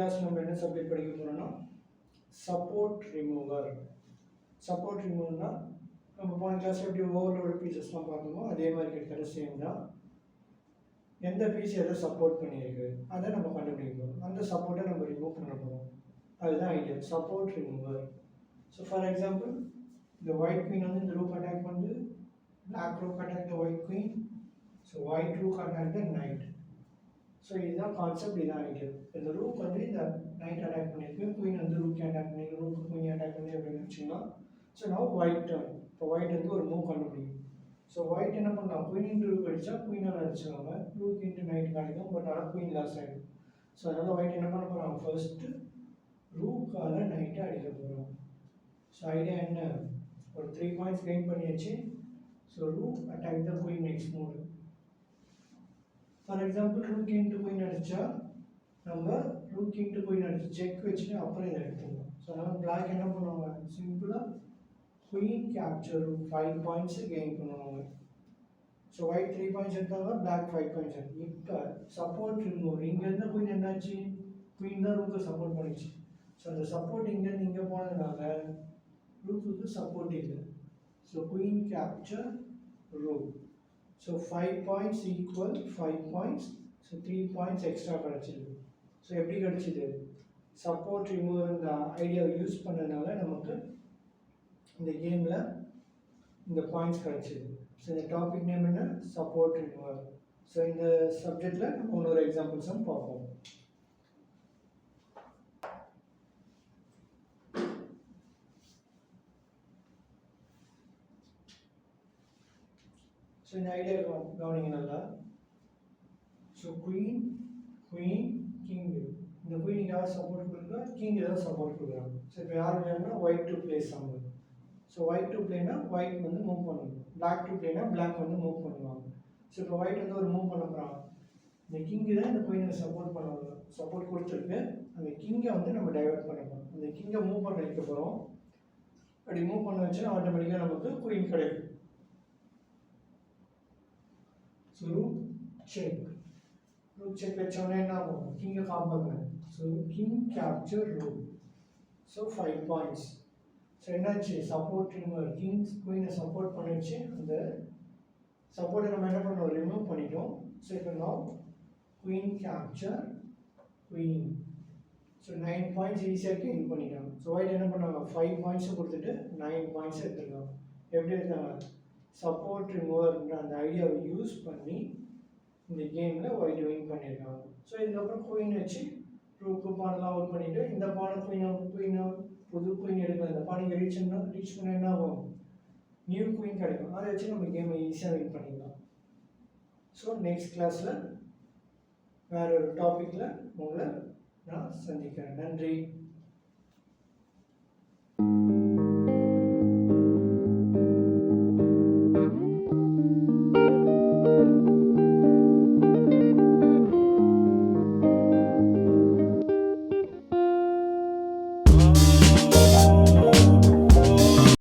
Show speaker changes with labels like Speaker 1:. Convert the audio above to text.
Speaker 1: Class நம்ம என்ன subject படிக்க போகிறோம்னா சப்போர்ட் ரிமூவர். சப்போர்ட் ரிமூவர்னா நம்ம போன கிளாஸ் எப்படி ஓவர்லோடு பீசஸ்லாம் பார்த்தோமோ அதே மாதிரி கிட்டத்தட்ட சேம் தான். எந்த பீஸ் எதை சப்போர்ட் பண்ணியிருக்கு அதை நம்ம கண்டுபிடிக்க போகிறோம். அந்த சப்போர்ட்டை நம்ம ரிமூவ் பண்ண போகிறோம். அதுதான் idea, support remover. So for example இந்த ஒயிட் குயின் வந்து இந்த ரூக் அட்டாக் பண்ணுது, black rook attack the white queen, so white rook attack the knight. So இதுதான் கான்செப்ட், இதுதான் ஐடியா. இந்த ரூக் வந்து இந்த நைட் அட்டாக் பண்ணியிருக்கு, குயின் வந்து ரூக் அட்டாக் பண்ணியிருக்கு, ரூக் குயின் அட்டாக் பண்ணி அப்படின்னு வச்சுக்கலாம். ஸோ நான் ஒயிட் டர்ன். இப்போ ஒயிட் வந்து ஒரு மூவ் கண்டுபிடிக்கும். ஸோ ஒயிட் என்ன பண்ணலாம், குயின் இன்ட்டு ரூக் அடித்தா குயினால் அடிச்சுவாங்க, ரூக் இன்ட்டு நைட் கிடைக்கும், பட் ஆனால் குயின் லாஸ் ஆகிடும். ஸோ அதனால் ஒயிட் என்ன பண்ண போகிறாங்க, ஃபர்ஸ்ட்டு ரூக்கால் நைட்டை அடிக்க போகிறோம். ஸோ ஐடியா என்ன, ஒரு 3 பாயிண்ட்ஸ் கெயின் பண்ணியாச்சு. So rook attack the queen next move. For example rook into queen அடித்தா நம்ம ரூக் இன்ட்டு குயின் அடிச்சு செக் வச்சுட்டு அப்புறம் இதை எடுத்துக்கலாம். ஸோ அதனால் பிளாக் என்ன பண்ணுவாங்க, சிம்பிளாக குயின் கேப்சர் 5 பாயிண்ட்ஸ் கெயின் பண்ணுவாங்க. ஸோ ஒயிட் 3 பாயிண்ட்ஸ் எடுத்தாங்க, பிளாக் 5 பாயிண்ட்ஸ் எடுத்து. இப்போ சப்போர்ட் ரிமூவ், இங்கேருந்து குயின் என்னாச்சு, குயின் தான் ரூக்கை சப்போர்ட் பண்ணிச்சு. ஸோ அந்த சப்போர்ட் இங்கேருந்து இங்கே போனதுனால ரூக்கு சப்போர்ட் இல்லை. So queen capture rook. So 5 points equal 5 points. So 3 points extra கிடச்சிது. ஸோ எப்படி கிடச்சிது, சப்போர்ட் ரிமூவர் இந்த ஐடியாவை யூஸ் பண்ணதுனால நமக்கு இந்த கேமில் இந்த பாயிண்ட்ஸ் கிடச்சிது. ஸோ இந்த டாபிக் நேம் என்ன, சப்போர்ட் ரிமூவர். ஸோ இந்த சப்ஜெக்டில் நம்ம இன்னொரு எக்ஸாம்பிள்ஸும் பார்ப்போம். ஸோ இந்த ஐடியா கவனிங்க நல்லா. ஸோ குயின் குயின் கிங், இந்த குயினுக்கு யார் சப்போர்ட் கொடுக்குறா, கிங் ஏதாவது சப்போர்ட் கொடுக்குறாங்க. ஸோ இப்போ யார் இல்லைன்னா white to play summer. So white to பிளேனா ஒயிட் வந்து மூவ் பண்ணணும், பிளாக் டு பிளேனா பிளாக் வந்து மூவ் பண்ணுவாங்க. ஸோ இப்போ ஒயிட் வந்து ஒரு மூவ் பண்ண போகிறாங்க. இந்த கிங்கு தான் இந்த குயினை சப்போர்ட் கொடுத்துருக்கு. அந்த கிங்கை வந்து நம்ம டைவர்ட் பண்ண போகிறோம். அந்த கிங்கை மூவ் பண்ண வைக்க போகிறோம். அப்படி மூவ் பண்ண வச்சுன்னா ஆட்டோமேட்டிக்காக நமக்கு குயின் கிடைக்கும். ஸோ ரூக் செக் வச்சோடனே என்ன ஆகும், கிங்கை காப்பாங்க. So king capture rook. So 5 points. So என்னாச்சு, சப்போர்ட் ரிமூவர், கிங்ஸ் குயினை சப்போர்ட் பண்ணிடுச்சு. அந்த சப்போர்ட்டை நம்ம என்ன பண்ணோம், ரிமூவ் பண்ணிட்டோம். ஸோ இப்போ நான் queen capture queen. So 9 points ஈஸியாக கெயின் பண்ணிட்டாங்க. ஸோ ஒயிட் என்ன பண்ணாங்க, 5 பாயிண்ட்ஸை கொடுத்துட்டு 9 பாயிண்ட்ஸ் எடுத்துருக்காங்க. எப்படி எடுத்தாங்க, சப்போர்ட் ரிமூவர்ன்ற அந்த ஐடியாவை யூஸ் பண்ணி இந்த கேமில் ஒயிட் வின் பண்ணியிருக்காங்க. ஸோ இதுக்கப்புறம் குயின் வச்சு ரூக்கு பானெலாம் அவுட் பண்ணிவிட்டு இந்த பானை குயினை புது குயின் எடுக்கலாம். இந்த பானை ரீச் பண்ண என்ன ஆகும், நியூ குயின் கிடைக்கும். அதை வச்சு நம்ம கேமை ஈஸியாக வின் பண்ணிக்கலாம். ஸோ நெக்ஸ்ட் கிளாஸில் வேற ஒரு டாப்பிக்கில் உங்களை நான் சந்திக்கிறேன். நன்றி.